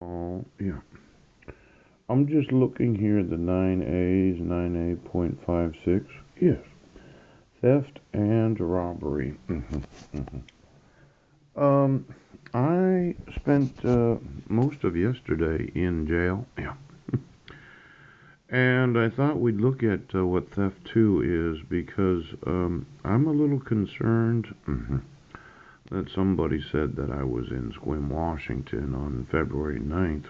Oh, yeah. I'm just looking here at the 9A's, 9A.56. Yes. Theft and robbery. Um, I spent most of yesterday in jail. Yeah. And I thought we'd look at what theft 2 is because I'm a little concerned that somebody said that I was in Sequim, Washington on February 9th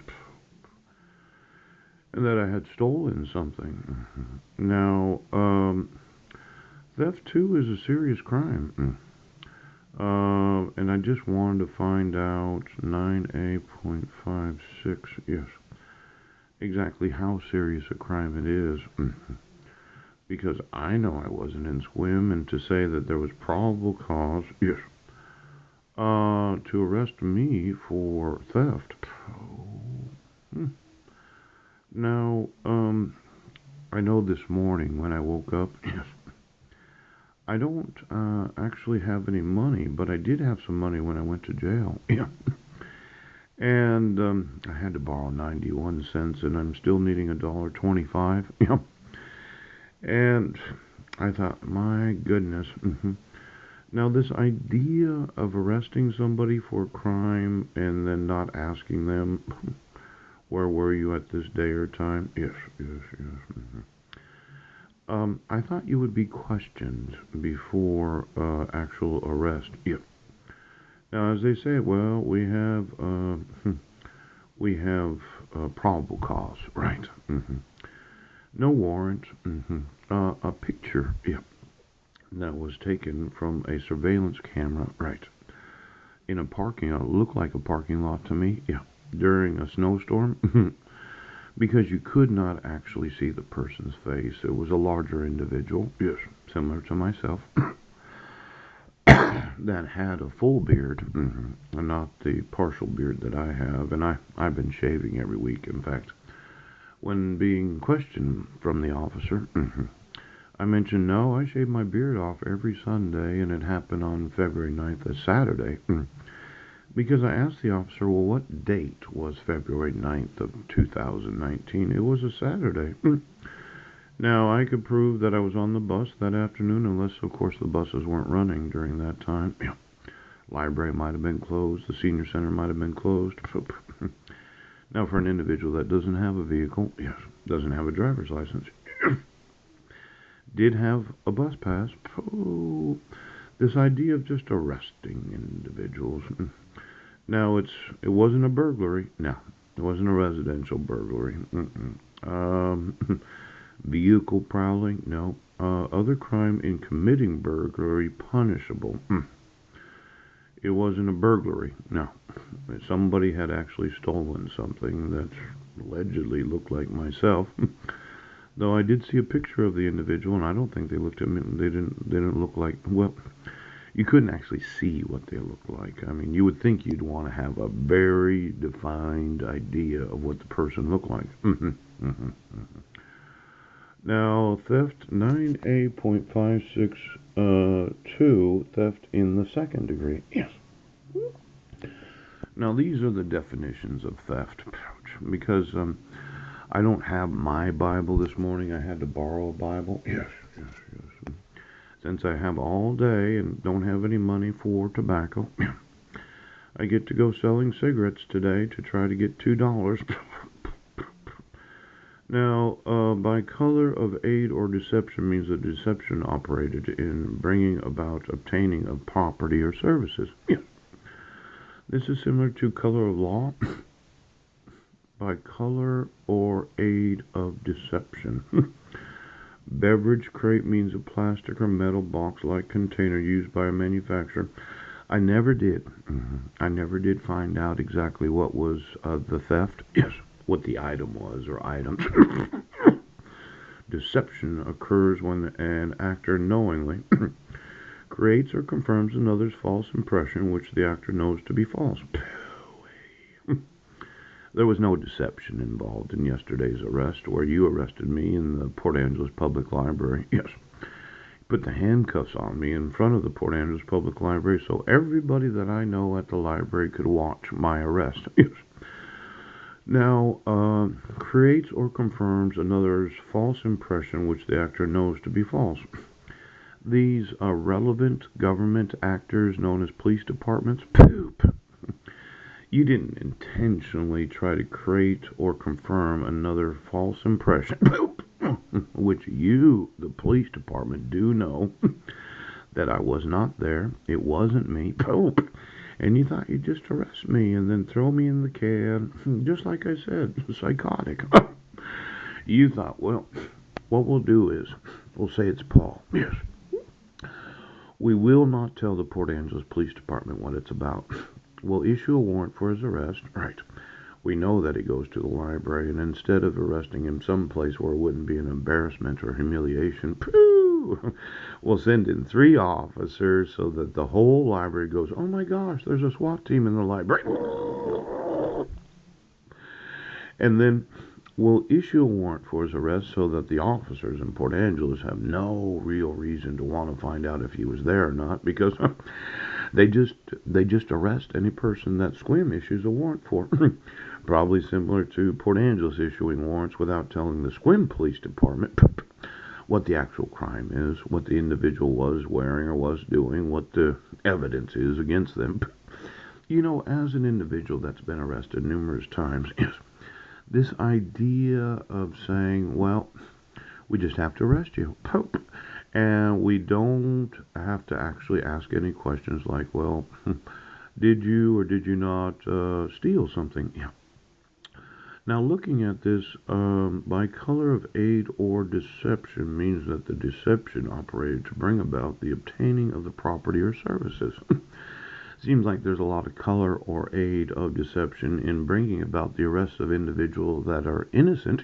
and that I had stolen something. Now, theft 2 is a serious crime. And I just wanted to find out 9A.56, yes, exactly how serious a crime it is. Because I know I wasn't in Sequim, and to say that there was probable cause, yes, to arrest me for theft. Hmm. Now, I know this morning when I woke up, yes, I don't actually have any money, but I did have some money when I went to jail. Yeah. And I had to borrow 91 cents, and I'm still needing $1.25. Yeah. And I thought, my goodness. Now, this idea of arresting somebody for a crime and then not asking them, where were you at this day or time? Yes, yes, yes. I thought you would be questioned before actual arrest. Yep. Now, as they say, well, we have probable cause, right? No warrant. A picture, yep, that was taken from a surveillance camera, right, in a parking lot. It looked like a parking lot to me, yeah, during a snowstorm, because you could not actually see the person's face. It was a larger individual, yes, similar to myself, that had a full beard, and not the partial beard that I have. And I've been shaving every week. In fact, when being questioned from the officer, I mentioned, no, I shave my beard off every Sunday, and it happened on February 9th, a Saturday. Because I asked the officer, well, what date was February 9th of 2019? It was a Saturday. Now, I could prove that I was on the bus that afternoon, unless, of course, the buses weren't running during that time. Yeah. Library might have been closed. The senior center might have been closed. Now, for an individual that doesn't have a vehicle, yes, doesn't have a driver's license, did have a bus pass, oh, this idea of just arresting individuals. Now, it wasn't a burglary. No, it wasn't a residential burglary. Vehicle prowling? No. Other crime in committing burglary punishable. It wasn't a burglary. No. Somebody had actually stolen something that allegedly looked like myself. Though I did see a picture of the individual, and I don't think they looked at me. They didn't look like. Well, you couldn't actually see what they looked like. I mean, you would think you'd want to have a very defined idea of what the person looked like. Now, theft 9A.56 2, theft in the second degree. Yes. Now, these are the definitions of theft. Because I don't have my Bible this morning. I had to borrow a Bible. Yes, yes, yes. Since I have all day and don't have any money for tobacco, I get to go selling cigarettes today to try to get $2. Now, by color of aid or deception means the deception operated in bringing about obtaining of property or services. Yeah. This is similar to color of law. By color or aid of deception. Beverage crate means a plastic or metal box-like container used by a manufacturer. I never did. I never did find out exactly what was the theft. Yes, what the item was or items. Deception occurs when an actor knowingly creates or confirms another's false impression which the actor knows to be false. There was no deception involved in yesterday's arrest, where you arrested me in the Port Angeles Public Library. Yes. Put the handcuffs on me in front of the Port Angeles Public Library so everybody that I know at the library could watch my arrest. Yes. Now, creates or confirms another's false impression which the actor knows to be false. These are relevant government actors known as police departments. Poop! You didn't intentionally try to create or confirm another false impression. Poop! Which you, the police department, do know that I was not there. It wasn't me. Poop! And you thought you'd just arrest me and then throw me in the can, just like I said, psychotic. You thought, well, what we'll do is we'll say it's Paul. Yes. We will not tell the Port Angeles Police Department what it's about. We'll issue a warrant for his arrest. Right. We know that he goes to the library, and instead of arresting him someplace where it wouldn't be an embarrassment or humiliation, pooh, we'll send in 3 officers so that the whole library goes, oh my gosh, there's a SWAT team in the library. And then we'll issue a warrant for his arrest so that the officers in Port Angeles have no real reason to want to find out if he was there or not, because they just arrest any person that SQUIM issues a warrant for. Probably similar to Port Angeles issuing warrants without telling the SQUIM Police Department what the actual crime is, what the individual was wearing or was doing, what the evidence is against them. You know, as an individual that's been arrested numerous times, yes, this idea of saying, well, we just have to arrest you. And we don't have to actually ask any questions like, well, did you or did you not steal something? Yeah. Now, looking at this, by color of aid or deception means that the deception operated to bring about the obtaining of the property or services. Seems like there's a lot of color or aid of deception in bringing about the arrest of individuals that are innocent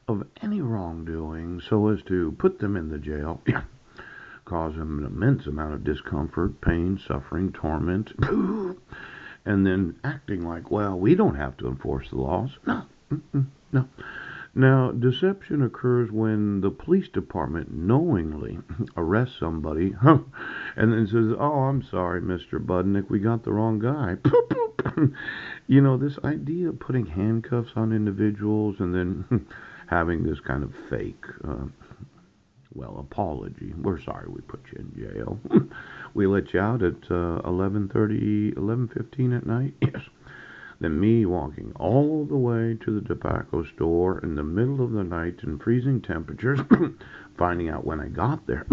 of any wrongdoing so as to put them in the jail, cause them an immense amount of discomfort, pain, suffering, torment, and then acting like, well, we don't have to enforce the laws. No, no. Now, deception occurs when the police department knowingly arrests somebody and then says, oh, I'm sorry, Mr. Budnick, we got the wrong guy. You know, this idea of putting handcuffs on individuals and then having this kind of fake, apology. We're sorry we put you in jail. We let you out at 11:30, 11:15 at night. Yes. Then me walking all the way to the tobacco store in the middle of the night in freezing temperatures, finding out when I got there